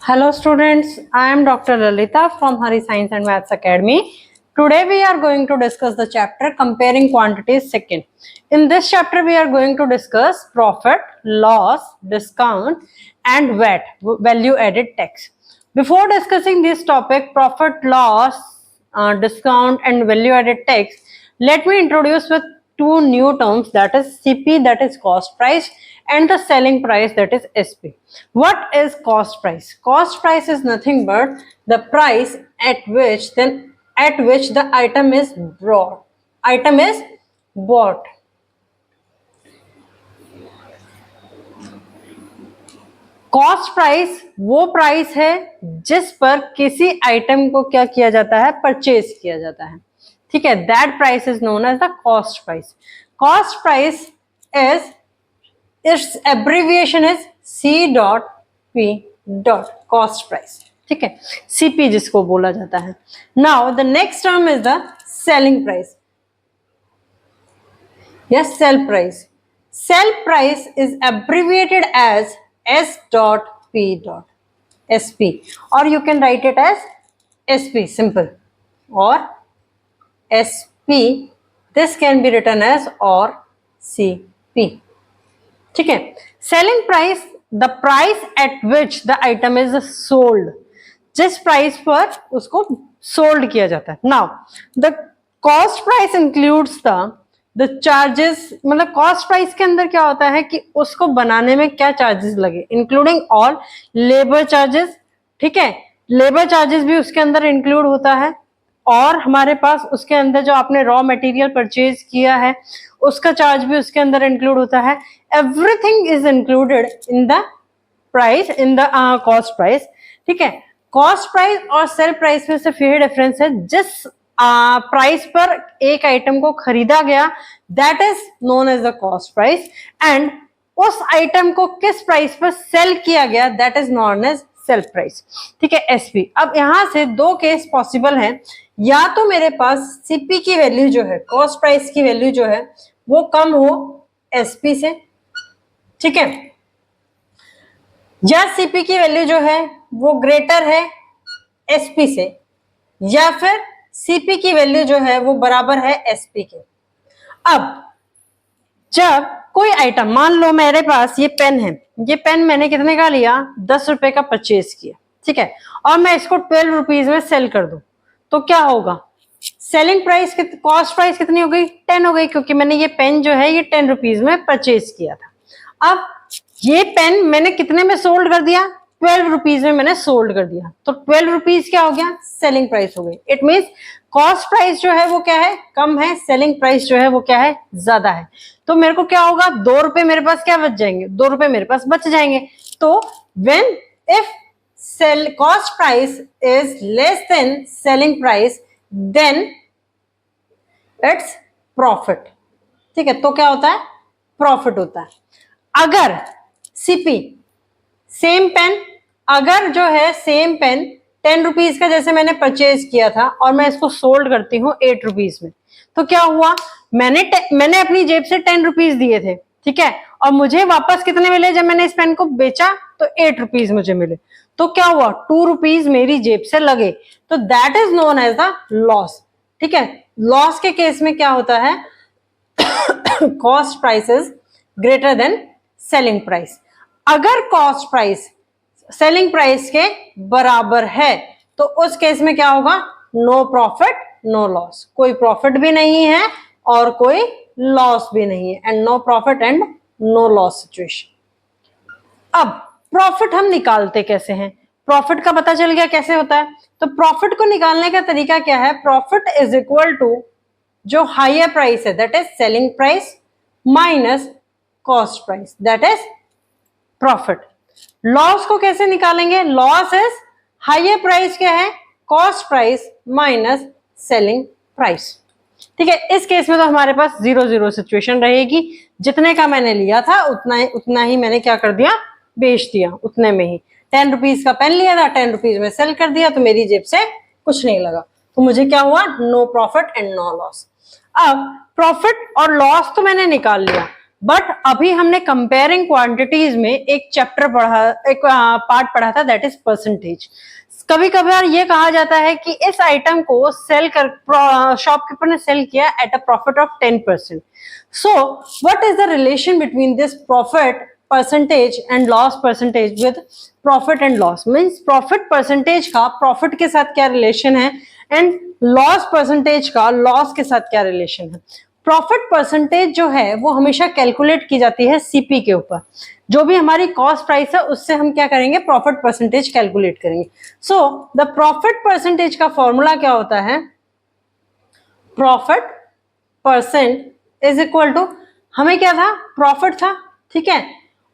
Hello students, I am Dr. Lalita from Hari Science and Maths Academy. Today we are going to discuss the chapter Comparing Quantities Second. In this chapter we are going to discuss profit, loss, discount and VAT, value added tax. Before discussing this topic, profit, loss, discount and value added tax, let me introduce with two new terms, that is CP, that is cost price, and the selling price, that is SP. What is cost price? Cost price is nothing but the price at which the item is bought. Cost price वो price है जिस पर किसी item को क्या किया जाता है, परचेज किया जाता है. ठीक है, that price is known as the cost price. Cost price is its abbreviation is C.P. Cost price. ठीक है, सीपी जिसको बोला जाता है. Now the next term is the selling price. Yes, sell price. Sell price is abbreviated as S.P. or you can write it as SP, simple, or SP. This can be written as or CP. ठीक है. Selling price, the price at which the item is sold, जिस price पर उसको sold किया जाता है. Now the cost price includes the charges. मतलब cost price के अंदर क्या होता है कि उसको बनाने में क्या चार्जेस लगे, इंक्लूडिंग ऑल लेबर चार्जेस. ठीक है, लेबर चार्जेस भी उसके अंदर इंक्लूड होता है, और हमारे पास उसके अंदर जो आपने रॉ मटेरियल परचेज किया है उसका चार्ज भी उसके अंदर इंक्लूड होता है. Everything is included in the price, in the cost price. ठीक है, कॉस्ट प्राइस और सेल प्राइस में सिर्फ यही डिफरेंस है, जिस प्राइस पर एक आइटम को खरीदा गया that is known as the cost price, and उस आइटम को किस प्राइस पर सेल किया गया that is known as sell price. ठीक है, एसपी. अब यहां से दो केस पॉसिबल हैं, या तो मेरे पास सीपी की वैल्यू जो है, कॉस्ट प्राइस की वैल्यू जो है वो कम हो एसपी से. ठीक है, या सीपी की वैल्यू जो है वो ग्रेटर है एसपी से, या फिर सीपी की वैल्यू जो है वो बराबर है एसपी के. अब जब कोई आइटम, मान लो मेरे पास ये पेन है, ये पेन मैंने कितने का लिया, 10 रुपए का परचेज किया. ठीक है, और मैं इसको 12 रुपीज में सेल कर दूं तो क्या होगा, सेलिंग प्राइस, कॉस्ट प्राइस कितनी हो गई, 10 हो गई, क्योंकि मैंने ये पेन जो है ये 10 रुपीज में परचेज किया था. अब ये पेन मैंने कितने में सोल्ड कर दिया, 12 रुपीज में मैंने सोल्ड कर दिया, तो 12 रुपीज क्या हो गया, सेलिंग प्राइस हो गई. इट मीन्स कॉस्ट प्राइस जो है वो क्या है, कम है, सेलिंग प्राइस जो है वो क्या है, ज्यादा है. तो मेरे को क्या होगा, 2 रुपए मेरे पास क्या बच जाएंगे, 2 रुपए मेरे पास बच जाएंगे. तो when if sell cost price is less than selling price then it's profit. ठीक है, तो क्या होता है, प्रॉफिट होता है. अगर सीपी सेम पेन, अगर जो है सेम पेन 10 रुपीज का जैसे मैंने परचेज किया था और मैं इसको सोल्ड करती हूँ 8 रुपीज में, तो क्या हुआ, मैंने अपनी जेब से 10 रुपीज दिए थे. ठीक है, और मुझे वापस कितने मिले, जब मैंने इस पेन को बेचा तो 8 रुपीज मुझे मिले. तो क्या हुआ, 2 रुपीज मेरी जेब से लगे, तो that is known as the loss. ठीक है, लॉस के केस में क्या होता है, cost price is greater than selling price. अगर कॉस्ट प्राइस सेलिंग प्राइस के बराबर है तो उस केस में क्या होगा, नो प्रॉफिट नो लॉस. कोई प्रॉफिट भी नहीं है और कोई लॉस भी नहीं है, and no profit and no loss situation. अब प्रॉफिट हम निकालते कैसे हैं, प्रॉफिट का पता चल गया कैसे होता है. तो प्रॉफिट को निकालने का तरीका क्या है, प्रॉफिट इज इक्वल टू जो हायर प्राइस है that is selling price minus cost price that is profit. Loss को कैसे निकालेंगे, लॉस इज हायर प्राइस क्या है, cost price minus selling price. ठीक है, इस केस में तो हमारे पास 0-0 सिचुएशन रहेगी, जितने का मैंने लिया था उतना ही मैंने क्या कर दिया, बेच दिया उतने में ही. 10 रुपीज का पेन लिया था, 10 रुपीज में सेल कर दिया, तो मेरी जेब से कुछ नहीं लगा, तो मुझे क्या हुआ, no profit and no loss. अब प्रॉफिट और लॉस तो मैंने निकाल लिया, बट अभी हमने कंपेयरिंग क्वांटिटीज में एक चैप्टर पढ़ा, एक पार्ट पढ़ा था, दैट इज परसेंटेज। कभी कभार ये कहा जाता है कि इस आइटम को सेल कर, शॉपकीपर ने सेल किया at a profit of 10%। So what is the relation between this profit percentage and loss percentage with profit and loss? Means profit percentage का प्रॉफिट के साथ क्या रिलेशन है एंड लॉस परसेंटेज का loss के साथ क्या रिलेशन है? प्रॉफिट परसेंटेज जो है वो हमेशा कैलकुलेट की जाती है सीपी के ऊपर। जो भी हमारी कॉस्ट प्राइस है उससे हम क्या करेंगे, प्रॉफिट परसेंटेज कैलकुलेट करेंगे। सो द प्रॉफिट परसेंटेज का फॉर्मूला क्या होता है? Profit percent is equal to, हमें क्या था, प्रॉफिट था, ठीक है,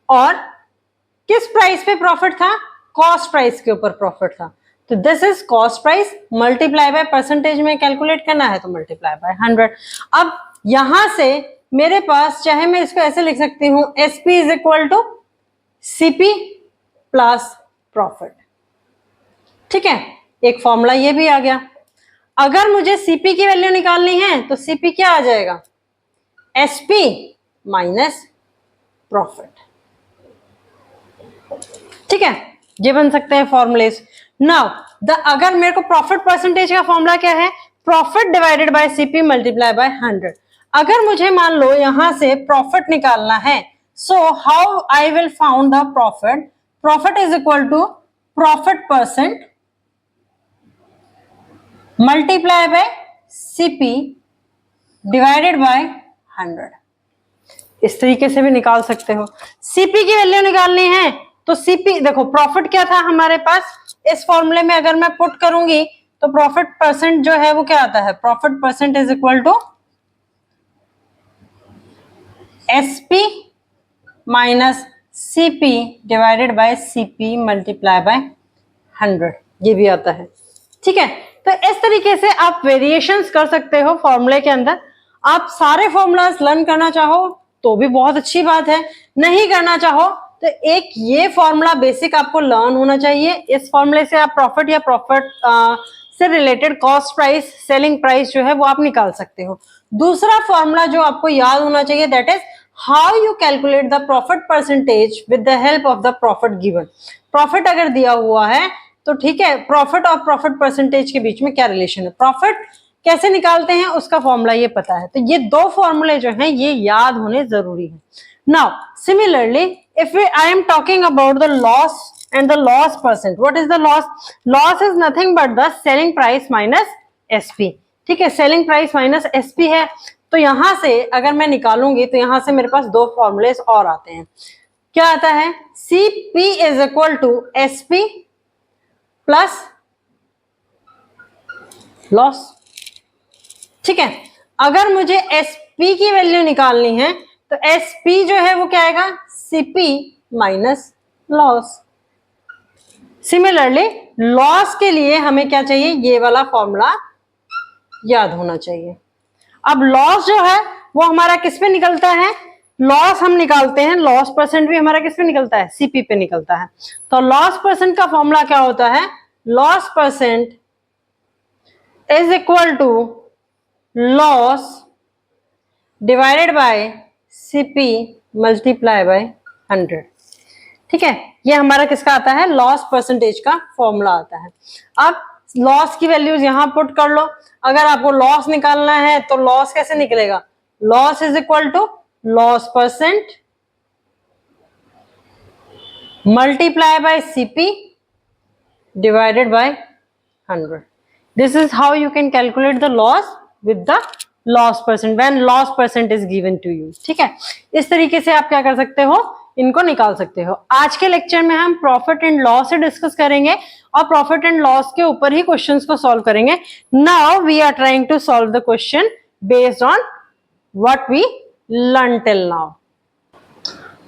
और किस प्राइस पे प्रॉफिट था? कॉस्ट प्राइस के ऊपर प्रॉफिट था। तो this is cost price multiply by percentage में कैलकुलेट करना है तो मल्टीप्लाई बाय 100। अब यहां से मेरे पास, चाहे मैं इसको ऐसे लिख सकती हूं, SP is equal to CP plus profit, ठीक है, एक फॉर्मूला ये भी आ गया। अगर मुझे सीपी की वैल्यू निकालनी है तो सीपी क्या आ जाएगा? एसपी माइनस प्रॉफिट, ठीक है, ये बन सकते हैं फॉर्मूलेज। नाउ अगर मेरे को प्रॉफिट परसेंटेज का फॉर्मूला क्या है? Profit divided by CP multiply by 100। अगर मुझे मान लो यहां से प्रॉफिट निकालना है, so how I will found the profit? Profit is equal to profit percent multiply by CP divided by 100। इस तरीके से भी निकाल सकते हो। सीपी की वैल्यू निकालनी है तो सीपी, देखो प्रॉफिट क्या था हमारे पास, इस फॉर्मूले में अगर मैं पुट करूंगी तो प्रॉफिट परसेंट जो है वो क्या आता है? Profit percent is equal to SP minus CP divided by CP multiply by 100, ये भी आता है, ठीक है। तो इस तरीके से आप वेरिएशंस कर सकते हो फॉर्मूले के अंदर। आप सारे फॉर्मूलाज लर्न करना चाहो तो भी बहुत अच्छी बात है, नहीं करना चाहो तो एक ये फॉर्मूला बेसिक आपको लर्न होना चाहिए। इस फॉर्मूले से आप प्रॉफिट या प्रॉफिट से related cost price, selling price जो है वो आप निकाल सकते हो। दूसरा फॉर्मूला जो आपको याद होना चाहिए, that is how you calculate the profit percentage with the help of the profit given. Profit अगर दिया हुआ है तो ठीक है, प्रॉफिट और प्रॉफिट परसेंटेज के बीच में क्या रिलेशन है, प्रॉफिट कैसे निकालते हैं उसका फॉर्मूला ये पता है। तो ये दो फॉर्मूले जो हैं ये याद होने जरूरी है। Now similarly if I am talking about the loss and the loss percent, what is the loss? Loss is nothing but the selling price minus SP, ठीक है, सेलिंग प्राइस माइनस एसपी है। तो यहां से अगर मैं निकालूंगी तो यहां से मेरे पास दो फॉर्मूले और आते हैं। क्या आता है? CP is equal to SP plus loss, ठीक है। अगर मुझे एसपी की वैल्यू निकालनी है तो एसपी जो है वो क्या आएगा? CP minus loss. Similarly loss के लिए हमें क्या चाहिए? ये वाला फॉर्मूला याद होना चाहिए। अब लॉस जो है वो हमारा किस पे निकलता है? लॉस हम निकालते हैं, लॉस परसेंट भी हमारा किस पे निकलता है? सीपी पे निकलता है। तो लॉस परसेंट का फॉर्मूला क्या होता है? Loss percent is equal to loss divided by CP multiply by 100, ठीक है। ये हमारा किसका आता है? लॉस परसेंटेज का फॉर्मूला आता है। अब लॉस की वैल्यूज यहां पुट कर लो। अगर आपको लॉस निकालना है तो लॉस कैसे निकलेगा? Loss is equal to loss percent multiply by CP divided by 100। This is how you can calculate the loss with the loss percent when loss percent is given to you, ठीक है। इस तरीके से आप क्या कर सकते हो? इनको निकाल सकते हो। आज के लेक्चर में हम प्रॉफिट एंड लॉस से डिस्कस करेंगे और प्रॉफिट एंड लॉस के ऊपर ही क्वेश्चंस को सॉल्व करेंगे। Now we are trying to solve the question based on what we learn till now.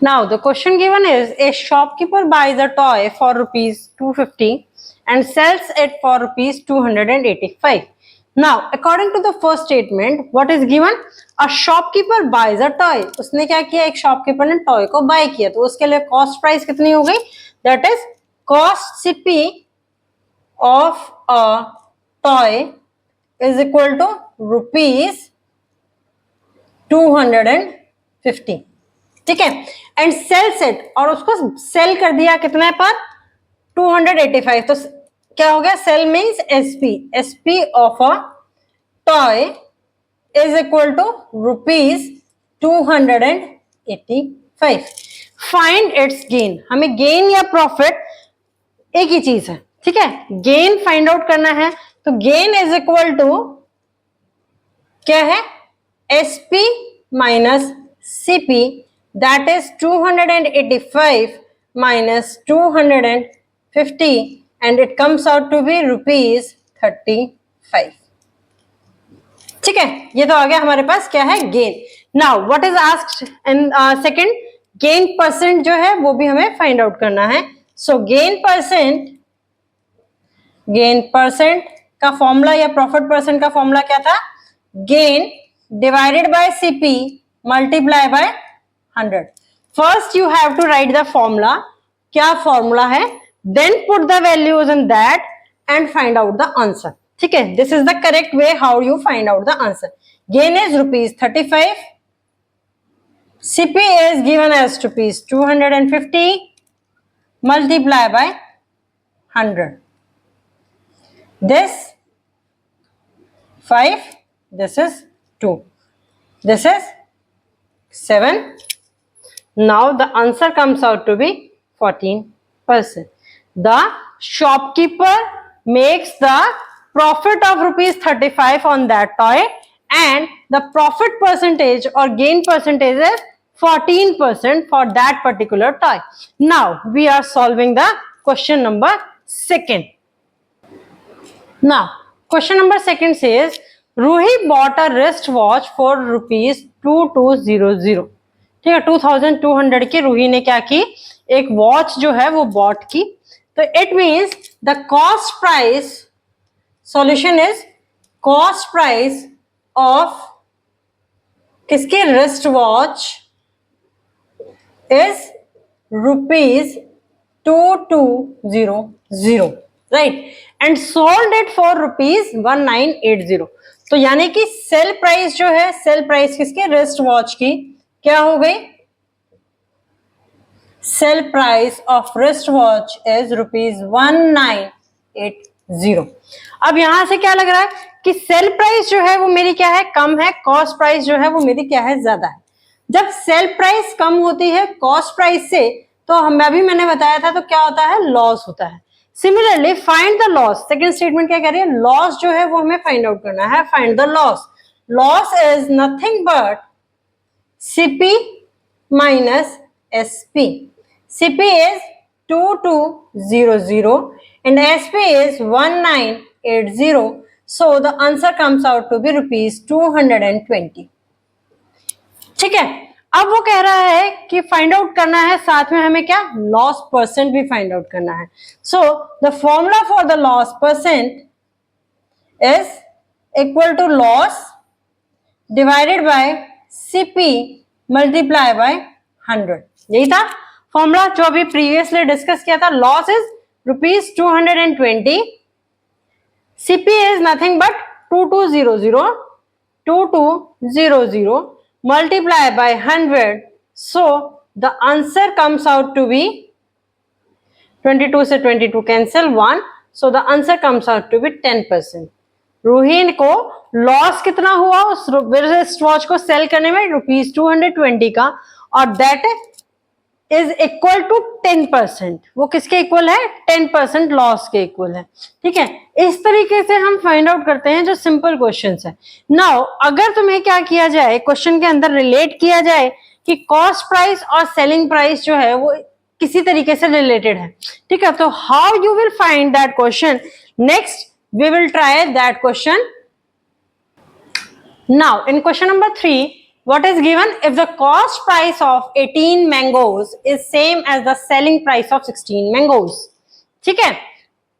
Now the question given is a shopkeeper buys a toy for rupees 250 and sells it for rupees 285. Now according to the first statement, what is given? A shopkeeper buys a toy. उसने क्या किया? एक shopkeeper ने toy को bye किया, तो उसके लिए कॉस्ट प्राइस कितनी हो गई? That is cost CP of a toy is equal to rupees 250. ठीक है, एंड सेल सेट, और उसको सेल कर दिया कितने पर 285, तो क्या हो गया, sell means SP, SP of a toy is equal to rupees 285. Find its gain, हमें गेन या प्रॉफिट एक ही चीज है, ठीक है, गेन फाइंड आउट करना है, तो गेन इज इक्वल टू क्या है, SP minus CP, that is 285 minus 250 and it comes out to be rupees 35. ठीक है, ये तो आ गया हमारे पास क्या है, gain. Now what is asked in second, gain percent जो है वो भी हमें फाइंड आउट करना है. सो गेन परसेंट का फॉर्मूला या प्रॉफिट परसेंट का फॉर्मूला क्या था, gain divided by CP multiply by 100. First you have to write the formula, क्या फॉर्मूला है, then put the values in that and find out the answer. ठीक है, this is the correct way how you find out the answer. Gain is rupees 35, CP is given as rupees 250 multiply by 100. This 5, this is 2, this is 7. Now the answer comes out to be 14%. The shopkeeper makes the profit of rupees 35 on that toy and the profit percentage or gain percentage is 14% for that particular toy. Now we are solving the question number 2. Now question number 2 says Ruhi bought a wristwatch for rupees 2200. ठीक है, 2200 की रूही ने क्या की, एक watch जो है वो बॉट की. तो it means the cost price, solution is cost price of किसकी, wrist watch is rupees 2200, right, and sold it for rupees 1980. तो यानी कि सेल प्राइस जो है, सेल प्राइस किसके, रिस्ट वॉच की क्या हो गई, sale price of wrist watch is rupees 1980. अब यहां से क्या लग रहा है कि सेल प्राइस जो है वो मेरी क्या है, कम है, कॉस्ट प्राइस जो है वो मेरी क्या है, ज्यादा है. जब सेल प्राइस कम होती है कॉस्ट प्राइस से, तो मैंने बताया था, तो क्या होता है, लॉस होता है. Similarly find the loss, second statement क्या कह रही है, लॉस जो है वो हमें फाइंड आउट करना है. Find the loss, loss is nothing but CP minus SP. CP is 2200 and SP is 1980. So the answer comes out to be rupees 220. ठीक है, अब वो कह रहा है कि फाइंड आउट करना है, साथ में हमें क्या, लॉस परसेंट भी फाइंड आउट करना है. So the formula for the loss percent is equal to loss divided by CP multiply by 100. यही था फॉर्मूला जो अभी प्रीवियसली डिस्कस किया था. Loss is rupees 220, CP is nothing but 2200 multiply by 100. So the answer comes out to be 22 से 22 cancel 1. So the answer comes out to be 10%. रूहीन को loss कितना हुआ उस रिस्ट वॉच को सेल करने में, रुपीज 220 का, और दैट इज इक्वल टू 10%. वो किसके इक्वल है, 10% लॉस के इक्वल है. ठीक है, इस तरीके से हम फाइंड आउट करते हैं जो सिंपल क्वेश्चंस है. नाउ अगर तुम्हें क्या किया जाए, क्वेश्चन के अंदर रिलेट किया जाए कि कॉस्ट प्राइस और सेलिंग प्राइस जो है वो किसी तरीके से रिलेटेड है. ठीक है, तो how you will find that question, next we will try that question. Now in question number 3, what is given, if the cost price of 18 mangoes is same as the selling price of 16 mangoes. ठीक है,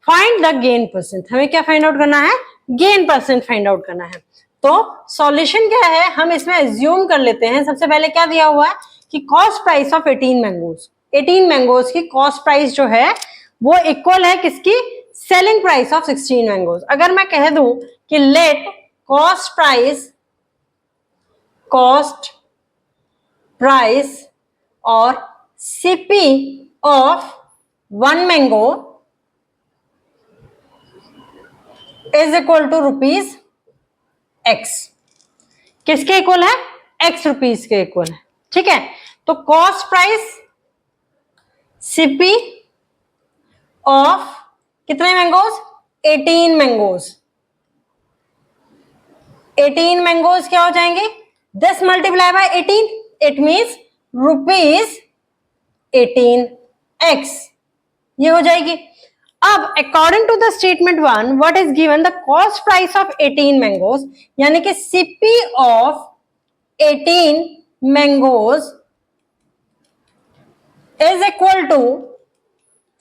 find the gain percent. हमें क्या find out करना है, gain percent find out करना है. तो solution क्या है, हम इसमें एज्यूम कर लेते हैं. सबसे पहले क्या दिया हुआ है कि cost price of 18 mangoes, 18 mangoes की कॉस्ट प्राइस जो है वो इक्वल है किसकी, सेलिंग प्राइस ऑफ 16 मैंगोज. अगर मैं कह दूं कि लेट कॉस्ट प्राइस और CP of 1 mango is equal to rupees x. किसके इक्वल है? एक्स रुपीज के इक्वल है। ठीक है, तो कॉस्ट प्राइस सीपी ऑफ कितने मैंगोज? 18 मैंगोज। 18 मैंगोज क्या हो जाएंगे? 10 multiply by 18, it means rupees 18x, ये हो जाएगी। अब according to the statement 1 what is given? The cost price of 18 mangoes, यानी कि CP of 18 mangoes is equal to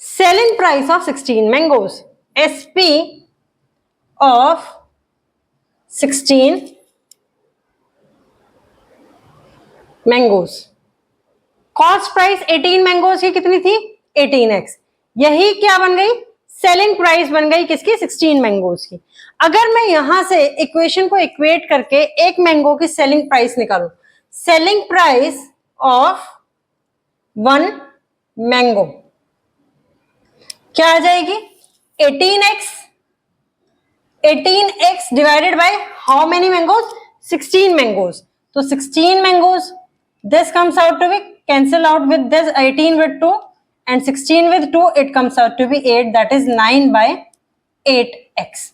selling price of 16 mangoes, SP of 16 mangoes। Cost price 18 mangoes की कितनी थी? 18x। यही क्या बन गई? सेलिंग प्राइस बन गई किसकी? 16 मैंगोज की। अगर मैं यहां से इक्वेशन को इक्वेट करके एक मैंगो की सेलिंग प्राइस निकालू, सेलिंग प्राइस ऑफ 1 मैंगो क्या आ जाएगी? 18x। 18x divided by how many mangoes? 16 mangoes. तो 16 mangoes, this comes out to be cancel out with this 18 with 2 and 16 with 2, it comes out to be 8, that is 9 by 8x.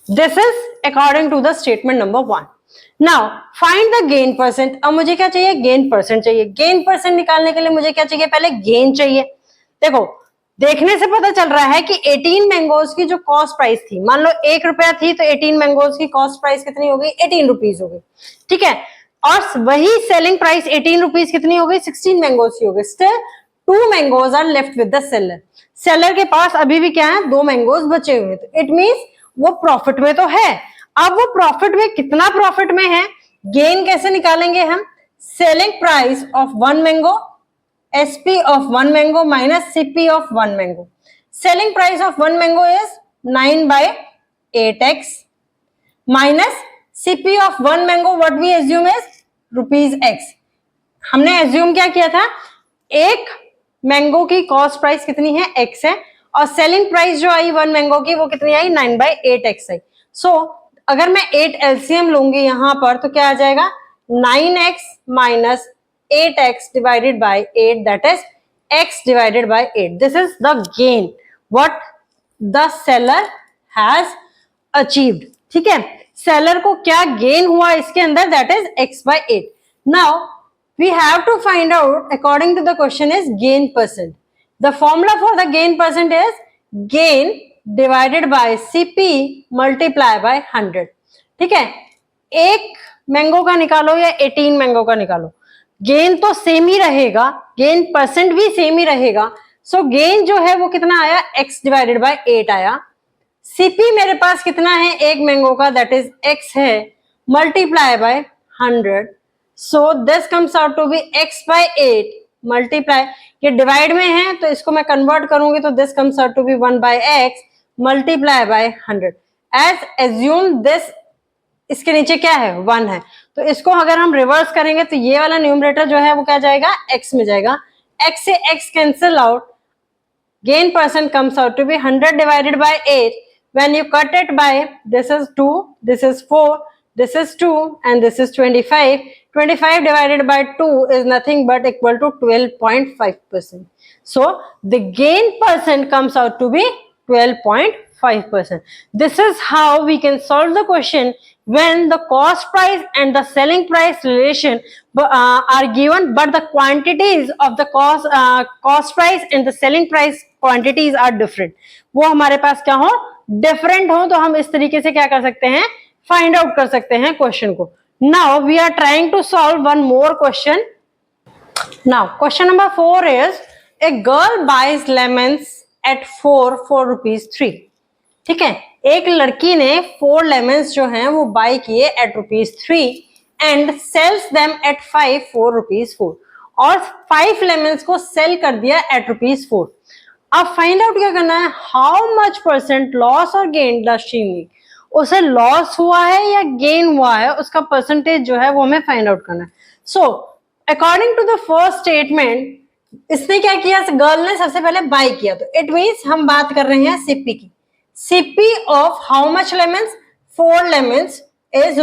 This is according to the statement number 1. Now find the gain percent। अब मुझे क्या चाहिए? Gain percent चाहिए। Gain percent निकालने के लिए मुझे क्या चाहिए? पहले गेन चाहिए। देखो, देखने से पता चल रहा है कि 18 मैंगोज की जो कॉस्ट प्राइस थी, मान लो 1 रुपया थी, तो 18 मैंगोज की कॉस्ट प्राइस कितनी हो गई? 18 रुपीज हो गई। ठीक है, और वही सेलिंग प्राइस 18 रुपीज कितनी हो गई? 16 मैंगोज की हो गई। Still 2 mangoes are left with the seller. Seller के पास अभी भी क्या है? 2 मैंगोज बचे हुए। तो इट मीन्स वो प्रॉफिट में तो है। अब वो प्रॉफिट में कितना प्रॉफिट में है? गेन कैसे निकालेंगे हम? Selling price of 1 mango, SP of 1 mango minus CP of 1 mango. Selling price of 1 mango is 9 by 8x minus CP of 1 mango, what we assume is rupees x. हमने assume क्या किया था? एक मैंगो की cost price कितनी है? x है, और सेलिंग प्राइस जो आई 1 मैंगो की वो कितनी आई? 9 by 8x आई। सो अगर मैं 8 LCM लूंगी यहां पर तो क्या आ जाएगा? 9x minus 8x divided by 8, that is x divided by 8. This is the gain what the seller has achieved. ठीक है, सेलर को क्या गेन हुआ इसके अंदर? that is x by 8. Now we have to find out according to the question is gain percent. The formula for the gain percent is gain divided by CP multiply by 100. ठीक है, एक mango का निकालो या 18 mango का निकालो, gain तो same ही रहेगा, गेन परसेंट भी सेम ही रहेगा। सो गेन जो है वो कितना आया? x डिवाइडेड बाय 8 आया। सीपी मेरे पास कितना है एक मैंगो का? दैट इज x है, multiply by 100। So this comes out to be x by 8 multiply, ये डिवाइड में है तो इसको मैं कन्वर्ट करूंगी तो this comes out to be 1 by x multiply by 100। As assume this, इसके नीचे क्या है? 1 है, तो इसको अगर हम रिवर्स करेंगे तो ये वाला न्यूमरेटर जो है वो क्या जाएगा? x में जाएगा। x से x cancel out, gain percent comes out to be 100 divided by 8। When you cut it by, this is 2, this is 4, this is 2 and this is 25। 25 divided by 2 is nothing but equal to 12.5%. So the gain percent comes out to be 12.5%. This is how we can solve the question when the cost price and the selling price relation are given, but the quantities of the cost price and the selling price quantities are different. वो हमारे पास क्या हो? different हो, तो हम इस तरीके से क्या कर सकते हैं? find out कर सकते हैं क्वेश्चन को। Now we are trying to solve one more question. Now question number 4 is a girl buys lemons at 4 rupees 3. ठीक है, एक लड़की ने 4 लेमन्स जो हैं वो बाय किए at ₹3 and sells them at 4 rupees 4, और 5 लेमन्स को सेल कर दिया एट ₹4। अब फाइंड आउट क्या करना है? हाउ मच परसेंट लॉस और गेन डज शी मेक? उसे लॉस हुआ है या गेन हुआ है, उसका परसेंटेज जो है वो हमें फाइंड आउट करना है। So according to the first statement, इसने क्या किया, गर्ल ने सबसे पहले बाय किया, तो इट मीन्स हम बात कर रहे हैं सीपी की। CP of how much lemons, 4 lemons is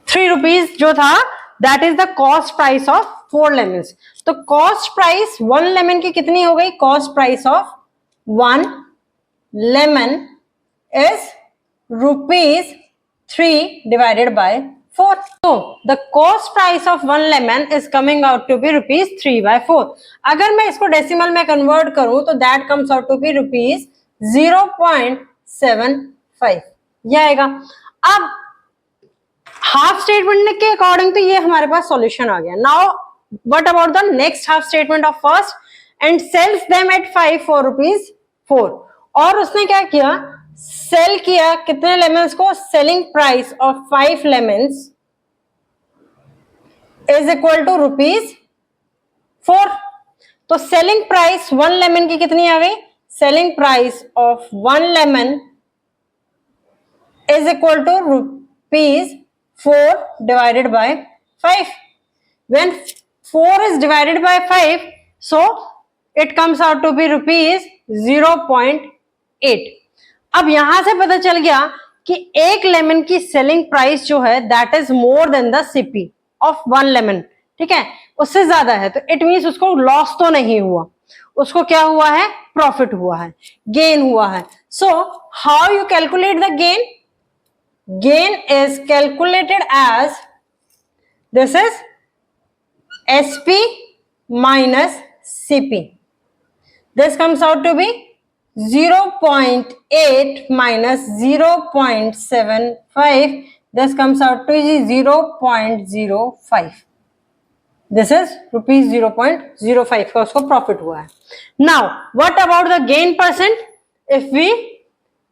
₹3 जो था, that is the cost price of 4 lemons. तो कॉस्ट प्राइस 1 लेमन की कितनी हो गई, cost price of 1 lemon is ₹3 divided by 4. So the cost price of 1 lemon is coming out to be ₹3/4. अगर मैं इसको डेसिमल में कन्वर्ट करूं तो that comes out to be ₹0.75 ये आएगा। अब हाफ स्टेटमेंट के अकॉर्डिंग तो ये हमारे पास सॉल्यूशन आ गया। Now what about the next half statement of first, and sells them at 5 for ₹4। और उसने क्या किया, सेल किया कितने लेमन्स को, selling price of 5 lemons is equal to ₹4। तो सेलिंग प्राइस 1 लेमन की कितनी आ गई, selling price of 1 lemon is equal to ₹4 divided by 5. When 4 is divided by 5, so it comes out to be ₹0.8। अब यहां से पता चल गया कि एक लेमन की सेलिंग प्राइस जो है that is more than the CP of 1 lemon, ठीक है, उससे ज्यादा है, तो इट मीन्स उसको लॉस तो नहीं हुआ, उसको क्या हुआ है, प्रॉफिट हुआ है, गेन हुआ है। So how you calculate the gain, gain is calculated as this is SP minus CP. This comes out to be 0.8 minus 0.75. This comes out to 0.05. This is ₹0.05 का उसको प्रॉफिट हुआ है। Now what about the gain percent? If we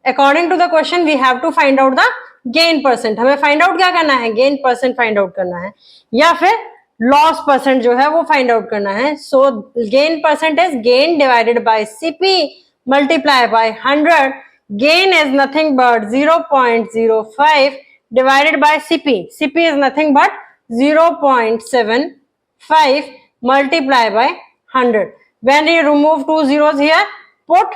according to the question we have to find out the gain percent, हमें find out क्या करना है, gain percent find out करना है या फिर लॉस परसेंट जो है वो फाइंड आउट करना है। So gain percent is gain divided by CP multiply by 100। Gain is nothing but 0.05 divided by CP, CP is nothing but 0.75 multiply by 100. When you remove 2 zeros here, put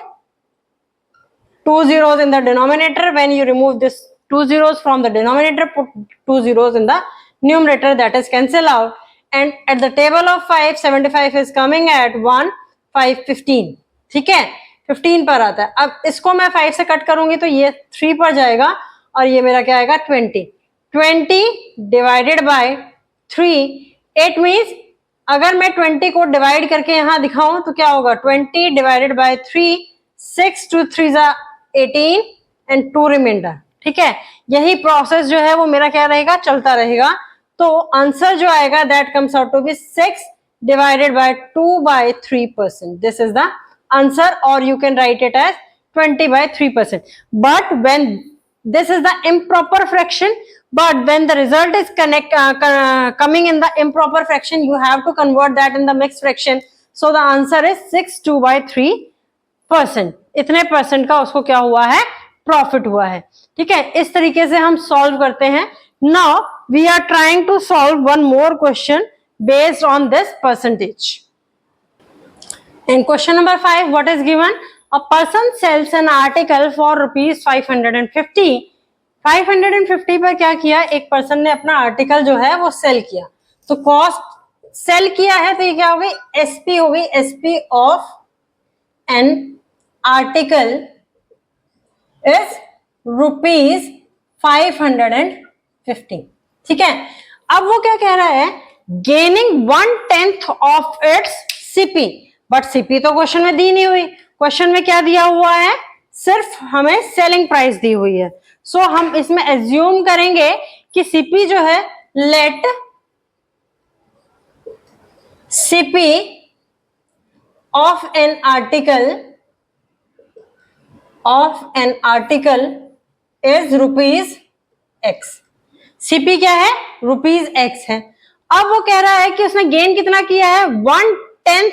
2 zeros in the denominator. When you remove this 2 zeros from the denominator, put 2 zeros in the numerator, that is cancel out. And at the table of 5, 75 is coming at 1, 5, 15. ठीक है, 15 पर आता है। अब इसको मैं 5 से cut करूंगी तो ये 3 पर जाएगा और ये मेरा क्या आएगा 20 डिवाइडेड बाय 3। इट मीन्स अगर मैं 20 को डिवाइड करके यहां दिखाऊं तो क्या होगा 20 डिवाइडेड बाय 3, 6 2 3 18 एंड 2 रिमाइंडर। ठीक है, यही प्रोसेस जो है वो मेरा क्या रहेगा, चलता रहेगा। तो आंसर जो आएगा that comes out to be 6 divided by 2/3%. This is the answer, or you can write it as 20/3%. But when this is the improper fraction, but when the result is coming in the improper fraction, you have to convert that in the mixed fraction. So the answer is 62/3%. इतने percent का उसको क्या हुआ है, profit हुआ है। ठीक है, इस तरीके से हम सॉल्व करते हैं। Now we are trying to solve one more question based on this percentage. In question number 5, what is given? A person sells an article for ₹550. 550 पर क्या किया, एक पर्सन ने अपना आर्टिकल जो है वो सेल किया। तो कॉस्ट सेल किया है तो ये क्या होगी, एसपी होगी। SP of an article is ₹550। ठीक है, अब वो क्या कह रहा है, gaining 1/10 of its CP. But CP तो क्वेश्चन में दी नहीं हुई, क्वेश्चन में क्या दिया हुआ है, सिर्फ हमें सेलिंग प्राइस दी हुई है। सो हम इसमें एज्यूम करेंगे कि सीपी जो है, let CP of an article is ₹X। CP क्या है, ₹X है। अब वो कह रहा है कि उसने गेन कितना किया है, 1/10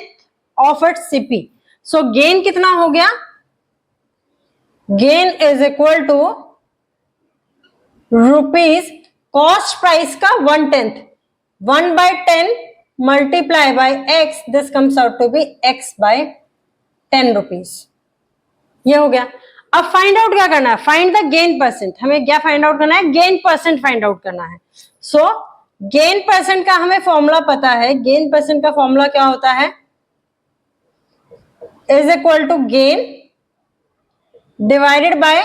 of its CP. So gain कितना हो गया, gain is equal to rupees cost price का 1/10, 1/10 multiply by x, this comes out to be x/10 rupees. ये हो गया। अब फाइंड आउट क्या करना है, फाइंड द गेन परसेंट। हमें क्या फाइंड आउट करना है, गेन परसेंट फाइंड आउट करना है। सो गेन परसेंट का हमें फॉर्मूला पता है। गेन परसेंट का फॉर्मूला क्या होता है, is equal to gain divided by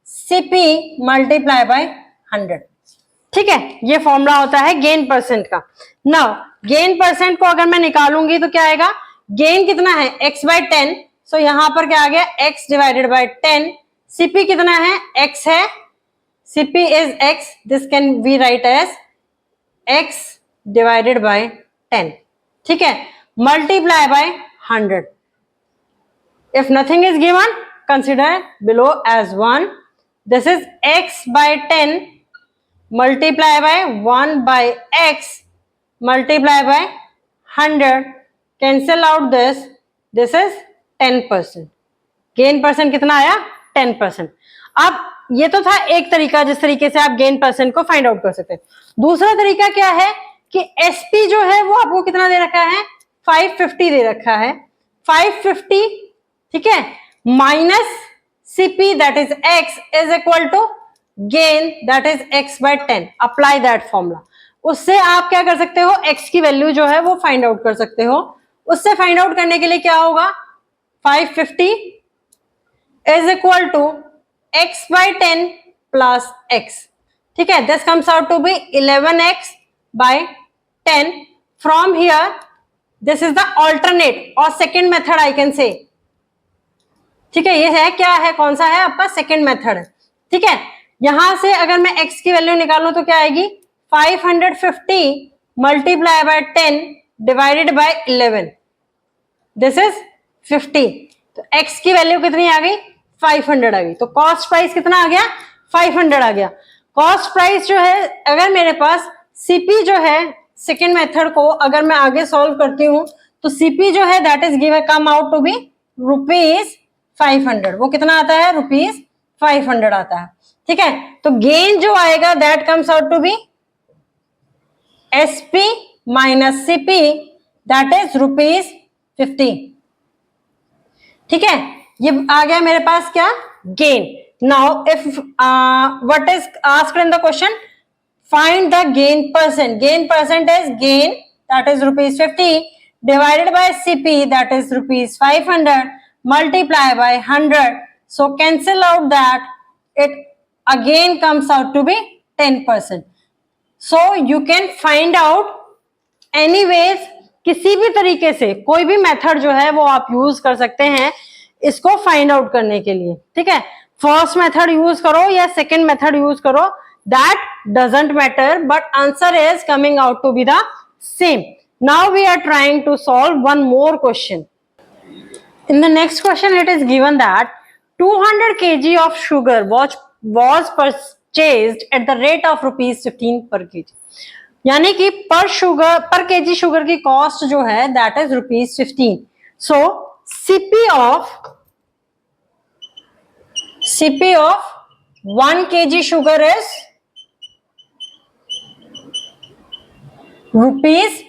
CP multiply by 100। ठीक है, ये फॉर्मूला होता है गेन परसेंट का। नाउ गेन परसेंट को अगर मैं निकालूंगी तो क्या आएगा, गेन कितना है x/10, सो यहां पर क्या आ गया x डिवाइडेड बाय 10। सीपी कितना है, x है, CP is x, this can be write as x divided by 10। ठीक है, multiply by 100। If nothing is given, consider below as 1। This is x/10 multiply by 1/x multiply by 100, cancel out this is 10%। Gain percent कितना आया, 10%। अब ये तो था एक तरीका जिस तरीके से आप गेन परसेंट को फाइंड आउट कर सकते हैं। दूसरा तरीका क्या है कि एसपी जो है वो आपको कितना दे रखा है, 550 दे रखा है। 550, ठीक है, minus CP that is x is equal to gain that is x/10। Apply that formula. उससे आप क्या कर सकते हो, x की वैल्यू जो है वो फाइंड आउट कर सकते हो। उससे फाइंड आउट करने के लिए क्या होगा, 550 is equal to x/10 plus x। ठीक है, this comes out to be 11x/10। From here this is the alternate और second method I can say. ठीक है, ये है क्या है, कौन सा है आपका, सेकेंड मेथड है। ठीक है, यहां से अगर मैं x की वैल्यू निकालूं तो क्या आएगी, 550 multiply by 10 divided by 11, this is 50। तो x की वैल्यू कितनी आ गई, 500 आ गई। तो कॉस्ट प्राइस कितना आ गया, 500 आ गया। कॉस्ट प्राइस जो है, अगर मेरे पास सीपी जो है सेकेंड मेथड को अगर मैं आगे सॉल्व करती हूं तो सीपी जो है that is given come out to be ₹500। वो कितना आता है, ₹500 आता है। ठीक है, तो गेन जो आएगा that comes out to be SP minus CP that is ₹50। ठीक है, ये आ गया मेरे पास क्या, gain. Now if what is asked in the question, find the gain percent. Gain percent is gain that is ₹50 divided by CP that is ₹500 multiply by 100. So cancel out that, it again comes out to be 10%. So you can find out anyways, किसी भी तरीके से कोई भी method जो है वो आप यूज कर सकते हैं इसको फाइंड आउट करने के लिए। ठीक है, फर्स्ट मेथड यूज करो या सेकेंड मेथड यूज करो, that doesn't matter, but answer is coming out to be the same. Now we are trying to solve one more question. In the next question, it is given that 200 kg of sugar was purchased at the rate of ₹15 per kg. यानी कि पर KG sugar की cost जो है that is ₹15। So CP of 1 kg sugar is ₹15।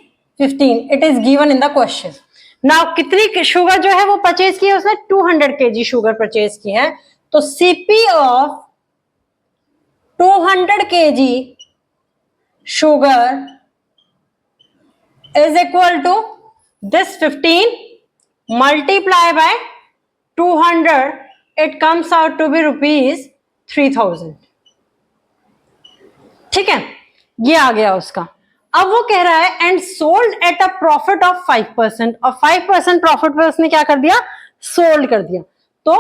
It is given in the question. Now कितनी sugar जो है वो परचेज की है उसने, 200 kg शुगर परचेज की है। तो CP of 200 kg sugar is equal to this 15 multiply by 200, it comes out to be ₹3000। ठीक है, ये आ गया उसका। अब वो कह रहा है and sold at a profit of 5%, और 5% प्रॉफिट पे उसने क्या कर दिया, सोल्ड कर दिया। तो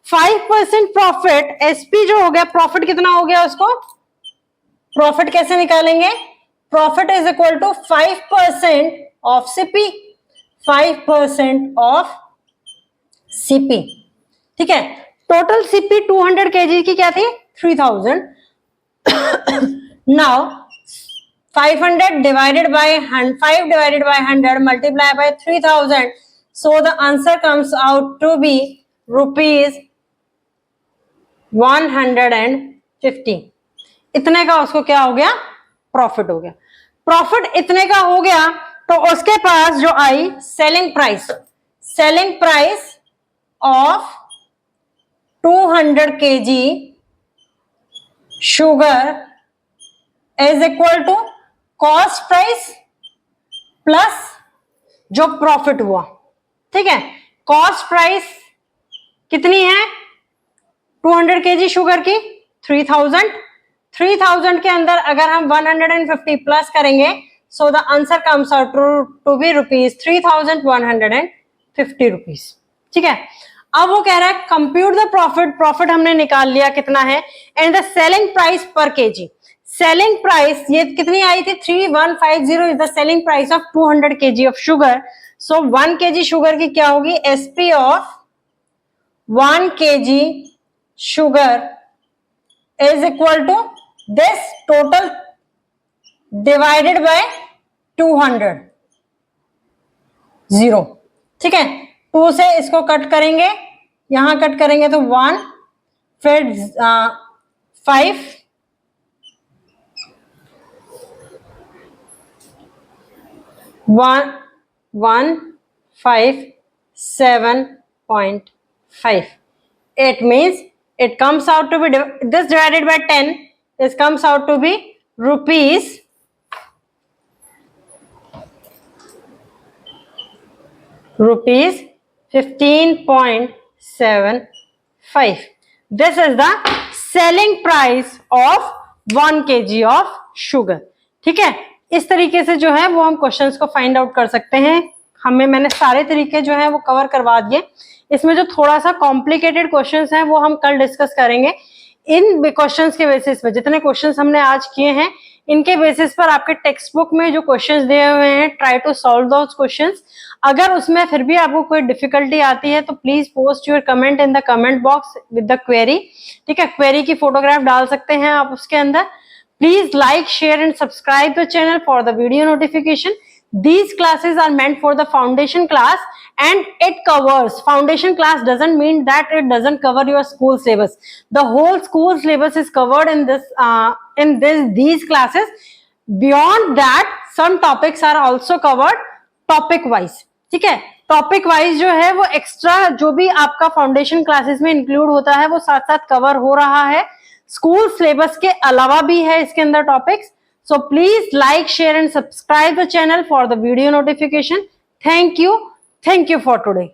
5% प्रॉफिट, एसपी जो हो गया, प्रॉफिट कितना हो गया उसको, प्रॉफिट कैसे निकालेंगे, profit is equal to 5% of CP, 5% of CP. ठीक है, टोटल सीपी 200 kg की क्या थी, 3000। Now 500 divided by 5 divided by 100 multiply by 3000, so the answer comes out to be ₹150। इतने का उसको क्या हो गया, प्रॉफिट हो गया। प्रॉफिट इतने का हो गया तो उसके पास जो आई selling price of 200 kg sugar is equal to cost price plus जो प्रॉफिट हुआ। ठीक है, कॉस्ट प्राइस कितनी है 200 kg शुगर की 3000 के अंदर अगर हम 150 प्लस करेंगे so the answer comes out to be rupees 3150 rupees. ठीक है, अब वो कह रहा है कंप्यूट द प्रॉफिट हमने निकाल लिया कितना है, and the selling price per kg. Selling price ये कितनी आई थी 3150 is the selling price of 200 kg of sugar. सो 1 kg शुगर की क्या होगी, SP of 1 kg sugar is equal to this total divided by 200 0। ठीक है, 2 से इसको कट करेंगे, यहां कट करेंगे तो 1 फिर 5 157.5. It means it comes out to be this divided by 10. This comes out to be rupees 15.75. This is the selling price of 1 kg of sugar. ठीक है, इस तरीके से जो है वो हम क्वेश्चंस को फाइंड आउट कर सकते हैं। मैंने सारे तरीके जो है वो कवर करवा दिए। इसमें जो थोड़ा सा कॉम्प्लिकेटेड क्वेश्चंस हैं वो हम कल डिस्कस करेंगे। इन क्वेश्चंस के बेसिस पे जितने क्वेश्चंस हमने आज किए हैं इनके बेसिस पर आपके टेक्स्ट बुक में जो क्वेश्चंस दिए हुए हैं try to solve those questions. अगर उसमें फिर भी आपको कोई डिफिकल्टी आती है तो please post your comment in the comment box with the query. ठीक है, क्वेरी की फोटोग्राफ डाल सकते हैं आप उसके अंदर। Please like, share and subscribe the channel for the video notification. These classes are meant for the foundation class and it covers, foundation class doesn't mean that it doesn't cover your school syllabus. The whole school syllabus is covered in these classes. Beyond that, some topics are also covered topic wise. ठीक है, topic wise जो है वो extra जो भी आपका foundation classes में include होता है वो साथ साथ कवर हो रहा है। स्कूल सिलेबस के अलावा भी है इसके अंदर topics. So please like, share and subscribe the channel for the video notification. Thank you for today.